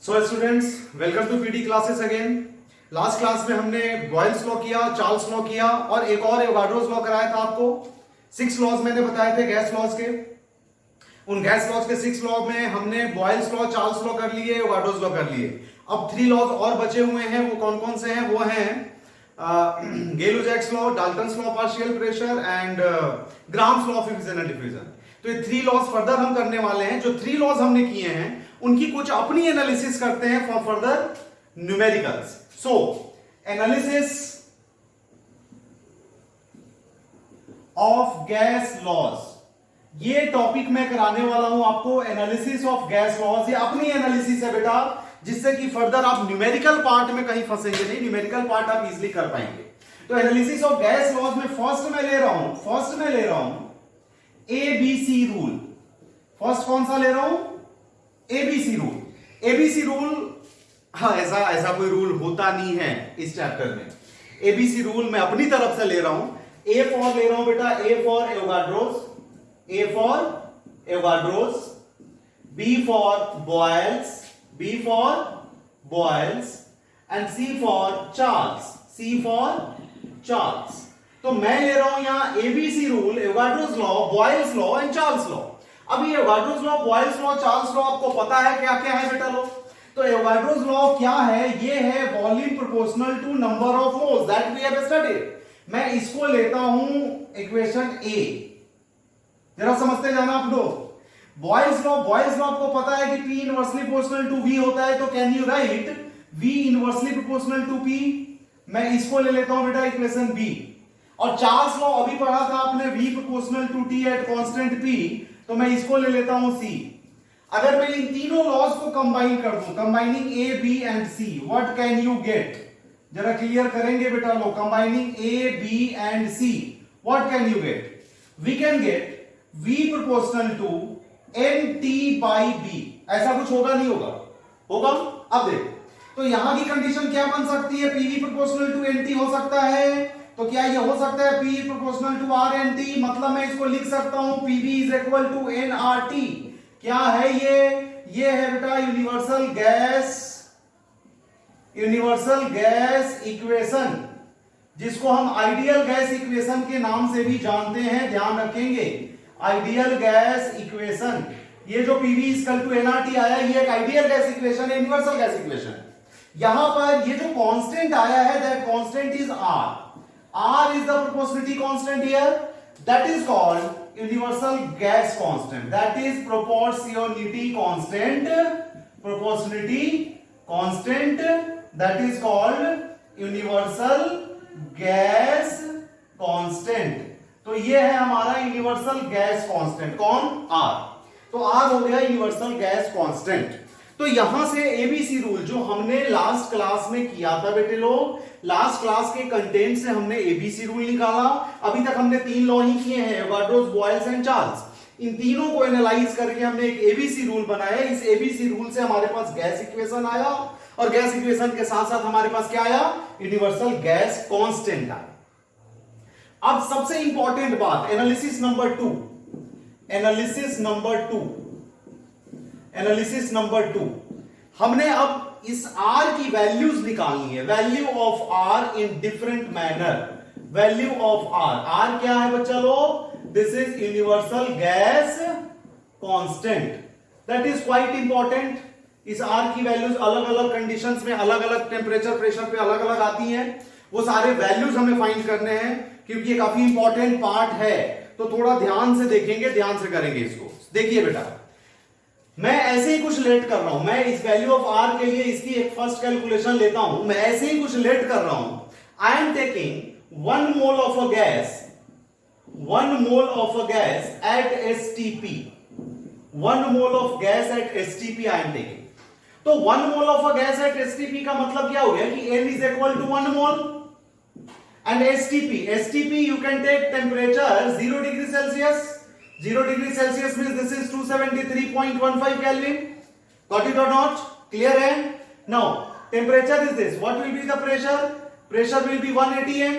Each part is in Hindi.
So students, welcome to PD classes again. Last class में हमने बॉयल्स लॉ किया, चार्ल्स लॉ किया और एक और एवोगाड्रोस लॉ कराया था आपको। 6 लॉज मैंने बताए थे गैस लॉज के। उन गैस लॉज के 6 लॉ में हमने बॉयल्स लॉ, चार्ल्स लॉ कर लिए, एवोगाड्रोस लॉ कर लिए। अब 3 लॉज और बचे हुए हैं। वो कौन कौन से हैं? वो हैं Gay Lussac's law, Dalton's law partial pressure and Graham's law of effusion and diffusion. तो ये 3 लॉज फर्दर हम करने वाले हैं। जो 3 लॉज हमने किए हैं उनकी कुछ अपनी एनालिसिस करते हैं for further numericals. So analysis of gas laws, ये टॉपिक मैं कराने वाला हूं आपको। एनालिसिस ऑफ गैस लॉज ये अपनी एनालिसिस है बेटा, जिससे कि फर्दर आप न्यूमेरिकल पार्ट में कहीं फंसेंगे नहीं। न्यूमेरिकल पार्ट आप इजीली कर पाएंगे। तो एनालिसिस ऑफ गैस लॉज में फर्स्ट में ले रहा हूं एबीसी रूल। फर्स्ट कौन सा ले रहा हूं? ABC rule. एबीसी रूल, हाँ, ऐसा कोई रूल होता नहीं है इस चैप्टर में। एबीसी रूल मैं अपनी तरफ से ले रहा हूं। ए फॉर ले रहा हूं बेटा, A for Avogadro's, A for Avogadro's, B for Boyle's, B for Boyle's and C for Charles, C for Charles. तो मैं ले रहा हूं यहां ABC rule, Avogadro's law, Boyle's law and Charles law. अब ये Avogadro's law, Boyle's law, Charles law आपको पता है क्या क्या है बेटा लो? तो एवोगाड्रोस लॉ क्या है? ये है volume proportional to number of moles that we have studied. मैं इसको लेता हूं इक्वेशन ए। जरा समझते जाना आप लोग। बॉयल्स लॉ आपको पता है कि P inversely proportional to V होता है। तो can you write V inversely proportional to P? मैं इसको ले लेता हूं बेटा इक्वेशन B। और चार्ल्स लॉ अभी पढ़ा था आपने, V proportional to T at constant P, तो मैं इसको ले लेता हूं C। अगर मैं इन तीनों लॉज को कंबाइन कर दूं, combining A, B and C, what can you get? जरा क्लियर करेंगे बेटा लोग। Combining A, B and C, what can you get? We can get V proportional to NT by B। ऐसा कुछ होगा नहीं होगा? होगा। अब देखो, तो यहां की कंडीशन क्या बन सकती है? PV प्रोपोर्शनल टू NT हो सकता है। तो क्या ये हो सकता है P प्रोपोर्शनल टू RNT? मतलब मैं इसको लिख सकता हूं PV is equal to NRT। क्या है ये है बेटा यूनिवर्सल गैस इक्वेशन, जिसको हम आइडियल गैस इक्वेशन के नाम से भी जानते हैं। ध्यान रखेंगे, आइडियल गैस इक्वेशन। ये जो PV इक्वल टू NRT आया, ये एक आइडियल गैस इक्वेशन है, यूनिवर्सल गैस इक्वेशन। यहां पर ये जो कांस्टेंट आया है, that constant is R। R is the proportionality constant here. That is called universal gas constant. That is proportionality constant. Proportionality constant. That is called universal gas constant. तो ये है हमारा यूनिवर्सल गैस कांस्टेंट। कौन? R। तो R हो गया यूनिवर्सल गैस कांस्टेंट। तो यहां से एबीसी रूल जो हमने लास्ट क्लास में किया था बेटे लोग, लास्ट क्लास के कंटेंट से हमने एबीसी रूल निकाला। अभी तक हमने 3 लॉ ही किए हैं, एवोगाड्रोस, बॉयल्स एंड चार्ल्स। इन तीनों को एनालाइज करके हमने एक एबीसी रूल बनाया। इस एबीसी रूल से हमारे पास गैस इक्वेशन आया, और गैस इक्वेशन के साथ साथ हमारे पास क्या आया? यूनिवर्सल गैस कांस्टेंट आया। अब सबसे इंपॉर्टेंट बात, एनालिसिस नंबर 2। एनालिसिस नंबर 2, हमने अब इस R की वैल्यूज निकालनी है। Value of R in different manner. Value of R क्या है बच्चा लोग? This is universal gas constant. That is quite important. इस R की वैल्यूज अलग अलग कंडीशंस में, अलग अलग टेम्परेचर, प्रेशर पे अलग अलग आती हैं। वो सारे वैल्यूज हमें फाइंड करने हैं, क्योंकि ये काफी इंपॉर्टेंट पार्ट है। तो थोड़ा ध्यान से देखेंगे, ध्यान से करेंगे इसको। देखिए बेटा, मैं ऐसे ही कुछ लेट कर रहा हूं। मैं इस वैल्यू ऑफ R के लिए इसकी एक फर्स्ट कैलकुलेशन लेता हूं। मैं ऐसे ही कुछ लेट कर रहा हूं। I am taking 1 mole of a gas at STP। 1 mole of gas at STP I am taking. तो 1 mole of a gas at STP का मतलब क्या हो गया कि N is equal to 1 mole and STP you can take temperature 0 degree Celsius. 0 degree Celsius means this is 273.15 Kelvin. Got it or not? Clear hai? Now temperature is this. What will be the pressure? Pressure will be 1 atm.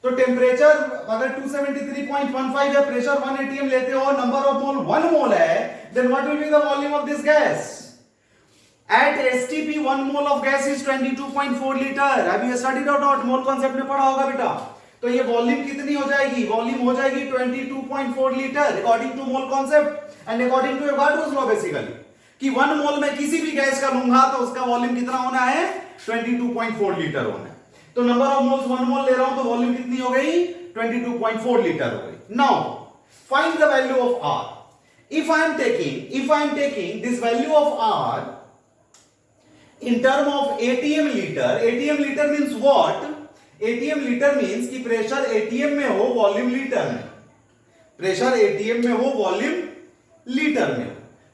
तो टेम्परेचर अगर 273.15 है, प्रेशर 1 atm लेते हो, नंबर ऑफ मोल 1 मोल है, then what will be the volume of this gas? At STP 1 mole of gas is 22.4 liter. Have you studied or not? Mole concept में पढ़ा होगा बेटा। तो ये वॉल्यूम कितनी हो जाएगी? वॉल्यूम हो जाएगी 22.4 litre according to mole concept and according to Avogadro's law basically, कि 1 मोल में किसी भी गैस का लूंगा तो उसका वॉल्यूम कितना होना है? 22.4 लीटर होना है। तो नंबर ऑफ मोल्स 1 मोल ले रहा हूं तो वॉल्यूम कितनी हो गई? 22.4 लीटर हो गई। Now find the value of R. If I am taking this value of R in term of ATM liter means what? ATM liter means कि प्रेशर ATM में हो, वॉल्यूम लीटर में। प्रेशर ATM में हो, वॉल्यूम लीटर में,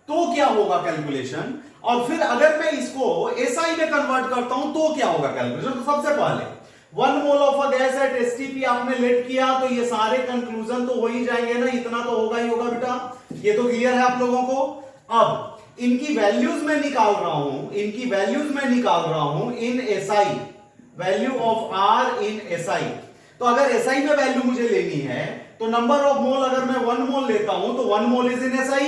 तो क्या होगा कैलकुलेशन? और फिर अगर मैं इसको SI में कन्वर्ट करता हूं तो क्या होगा कैलकुलेशन? तो सबसे पहले 1 mole of a gas at STP आपने लेट किया तो ये सारे कंक्लूजन तो हो ही जाएंगे ना, इतना तो होगा ही होगा बेटा, ये तो क्लियर है आप लोगों को। अब इनकी वैल्यूज में निकाल रहा हूं इन SI, value of R in SI। तो अगर SI में वैल्यू मुझे लेनी है तो नंबर ऑफ मोल अगर मैं 1 मोल लेता हूं तो 1 mole is in SI।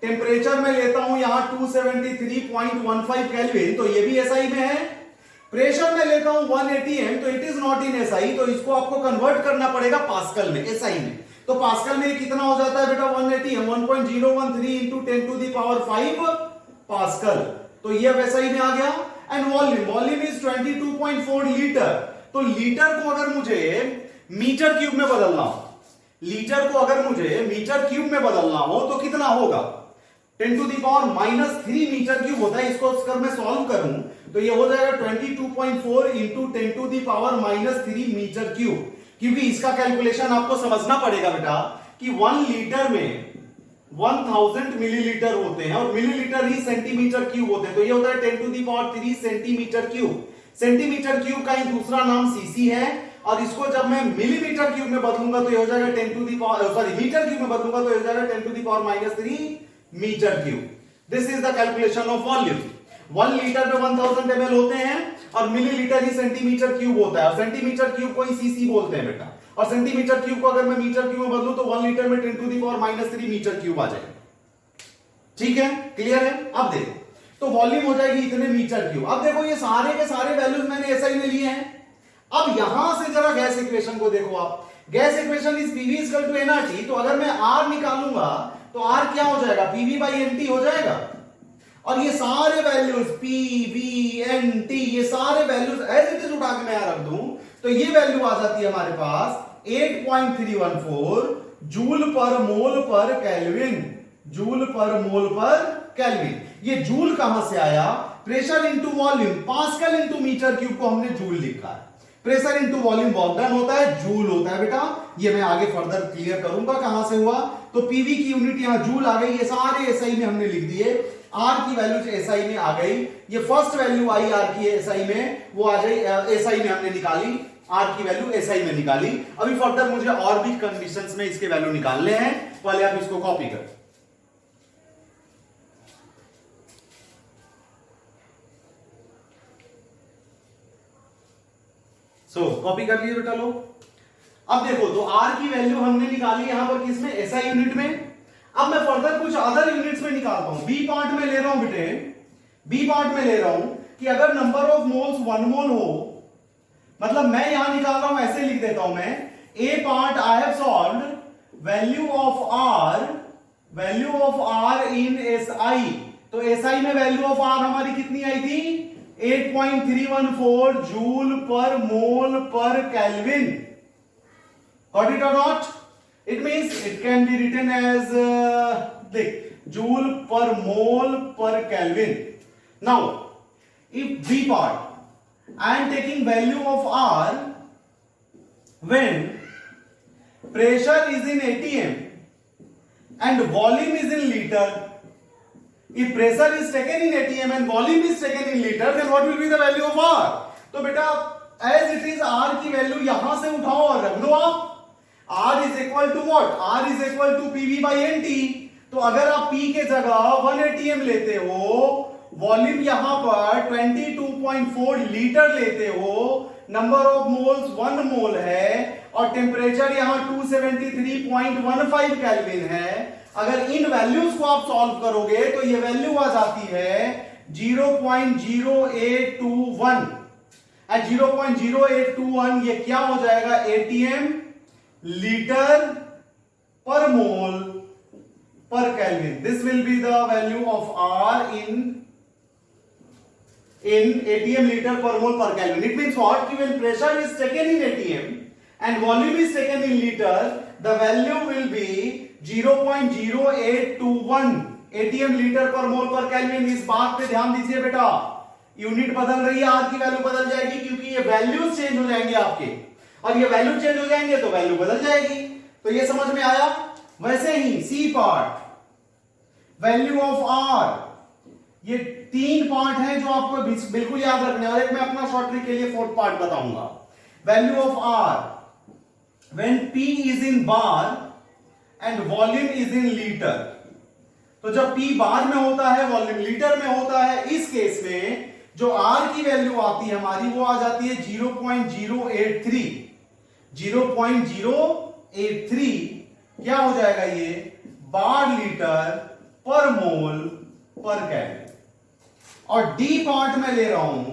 Temperature में लेता हूं यहां 273.15 केल्विन, तो ये भी SI में है। प्रेशर में लेता हूं 1 atm, तो it is not in SI, तो इसको आपको कन्वर्ट करना पड़ेगा पास्कल में, SI में। तो पास्कल में कितना हो जाता है बेटा? 1 atm 1.013 into 10 to the power 5 pascal, तो ये अब SI में आ गया। And volume is 22.4 litre. तो लीटर को अगर मुझे मीटर क्यूब में बदलना हो, तो कितना होगा? 10 to the power -3 metre cube होता है। इसको अगर मैं सॉल्व करूं तो ये हो जाएगा 22.4 into 10 to the power -3 metre cube, क्योंकि इसका कैलकुलेशन आपको समझना पड़ेगा बेटा कि 1 लीटर में 1000 मिलीलीटर होते हैं और मिलीलीटर ही सेंटीमीटर क्यूब होते हैं, तो ये होता है 10 to the power 3 centimetre cube. Centimetre cube का ही दूसरा नाम सीसी है, और इसको जब मैं मिलीमीटर क्यूब में बदलूंगा तो ये हो जाएगा 10 to the power, sorry metre cube में बदलूंगा तो ये हो जाएगा 10 to the power -3 metre cube. This is the calculation of volume. 1 litre में 1000 ml होते हैं और मिलीलीटर ही सेंटीमीटर क्यूब होता है, और सेंटीमीटर क्यूब को ही सीसी बोलते हैं बेटा। और सेंटीमीटर क्यूब को अगर मैं मीटर क्यूब में बदलूं तो 1 लीटर में 10 to the power -3 metre cube आ जाएगा। ठीक है, क्लियर है? अब देखो, तो वॉल्यूम हो जाएगी इतने मीटर क्यूब। अब देखो ये सारे के सारे वैल्यूज मैंने SI में लिए हैं। अब यहां से जरा गैस इक्वेशन को देखो आप। Gas equation is PV equal to nRT, तो अगर मैं R निकालूंगा तो R क्या हो जाएगा? PV बाई NT हो जाएगा। और ये सारे वैल्यूज PV NT, ये सारे वैल्यूज एज इट इज उठा के मैं यहां रख दूं तो ये वैल्यू आ जाती है हमारे पास 8.314 joule per mole per kelvin. Joule per mole per kelvin, ये जूल कहां से आया? Pressure into volume, pascal into metre cube को हमने जूल लिखा है। Pressure into volume work done होता है, जूल होता है बेटा। ये मैं आगे फर्दर क्लियर करूंगा कहां से हुआ। तो पीवी की यूनिट यहां जूल आ गई, ये सारे SI में हमने लिख दिए। आर की वैल्यू SI में आ गई, ये फर्स्ट वैल्यू आई आर की SI में, वो आ गई SI में हमने निकाली, आर की वैल्यू SI में निकाली। अभी फर्दर मुझे और भी कंडीशंस में इसके वैल्यू निकालने हैं, पहले आप इसको कॉपी कर। कॉपी कर लिए बेटा लोग। अब देखो, तो R की वैल्यू हमने निकाली यहां पर किसमें? SI यूनिट में। अब मैं फर्दर कुछ अदर यूनिट्स में निकालता हूं। बी पार्ट में ले रहा हूं बेटे, बी पार्ट में ले रहा हूं कि अगर नंबर ऑफ मोल्स 1 मोल हो, मतलब मैं यहां निकाल रहा हूं, ऐसे लिख देता हूं मैं, A part I have solved value of R in SI। तो SI में वैल्यू ऑफ R हमारी कितनी आई थी? 8.314 joule per mole per kelvin. Got it or not? It means it can be written as joule per mole per Kelvin. Now, if B part, I am taking value of R when pressure is in atm and volume is in liter. If pressure is taken in atm and volume is taken in liter, then what will be the value of R? तो बेटा as it is R की वैल्यू यहां से उठाओ और रख लो आप। R is equal to what? R is equal to PV by NT। तो अगर आप P के जगह 1 atm लेते हो, वॉल्यूम यहां पर 22.4 लीटर लेते हो, नंबर ऑफ मोल्स 1 मोल है और टेम्परेचर यहां 273.15 केल्विन है। अगर इन वैल्यूज को आप सॉल्व करोगे तो ये वैल्यू आ जाती है 0.0821। एट 0.0821 ये क्या हो जाएगा? एटीएम लीटर पर मोल per Kelvin. This will be the value of R in ATM liter per mole per Kelvin. It means what? When pressure is taken in ATM and volume is taken in liter, the value will be 0.0821 ATM liter per mole per Kelvin. इस बात पे ध्यान दीजिए बेटा, यूनिट बदल रही है, आर की वैल्यू बदल जाएगी क्योंकि ये वैल्यूज चेंज हो जाएंगे आपके, और ये वैल्यू चेंज हो जाएंगे तो वैल्यू बदल जाएगी। तो ये समझ में आया। वैसे ही C part, value of R, ये तीन पार्ट हैं जो आपको बिल्कुल याद रखने हैं, और एक मैं अपना शॉर्ट ट्रिक के लिए फोर्थ पार्ट बताऊंगा। Value of R when P is in bar and volume is in litre. तो जब पी बार में होता है, वॉल्यूम लीटर में होता है, इस केस में जो आर की वैल्यू आती है हमारी, वो आ जाती है 0.083। 0.083 क्या हो जाएगा? ये बार लीटर पर मोल पर केल्विन। और डी पार्ट में ले रहा हूं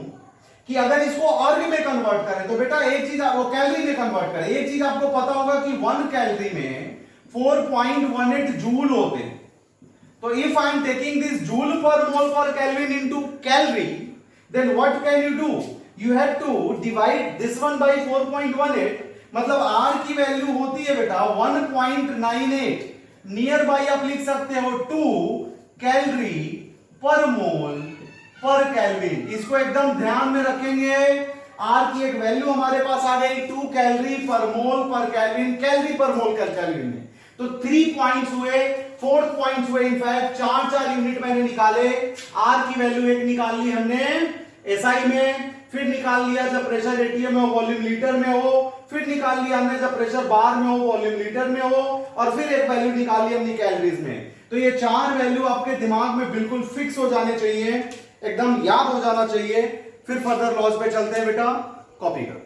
कि अगर इसको अर्ग में कन्वर्ट करें तो बेटा एक चीज आपको कैलोरी में कन्वर्ट करें। एक चीज आपको पता होगा कि 1 कैलोरी में 4.18 जूल होते हैं। तो if I am taking this joule per mole per kelvin into calorie, then what can you do? You have to divide this one by 4.18। मतलब आर की वैल्यू होती है बेटा 1.98। नियर बाई आप लिख सकते हो 2 कैलोरी पर मोल पर केल्विन। इसको एकदम ध्यान में रखेंगे। आर की एक वैल्यू हमारे पास आ गई 2 कैलोरी पर मोल पर केल्विन, कैलोरी पर मोल केल्विन में। तो 3 पॉइंट्स हुए, 4th पॉइंट्स हुए। इनफैक्ट 4 यूनिट मैंने निकाले। आर की वैल्यू एक निकाल ली हमने एसआई में, फिर निकाल लिया जब प्रेशर एटीएम में हो, वॉल्यूम लीटर में हो, फिर निकाल लिया हमने जब प्रेशर बार में हो, वॉल्यूम लीटर में हो, और फिर एक वैल्यू निकाल ली हमने कैलोरीज में। तो ये 4 वैल्यू आपके दिमाग में बिल्कुल फिक्स हो जाने चाहिए, एकदम याद हो जाना चाहिए। फिर फर्दर लॉज पे चलते हैं बेटा, कॉपी करो।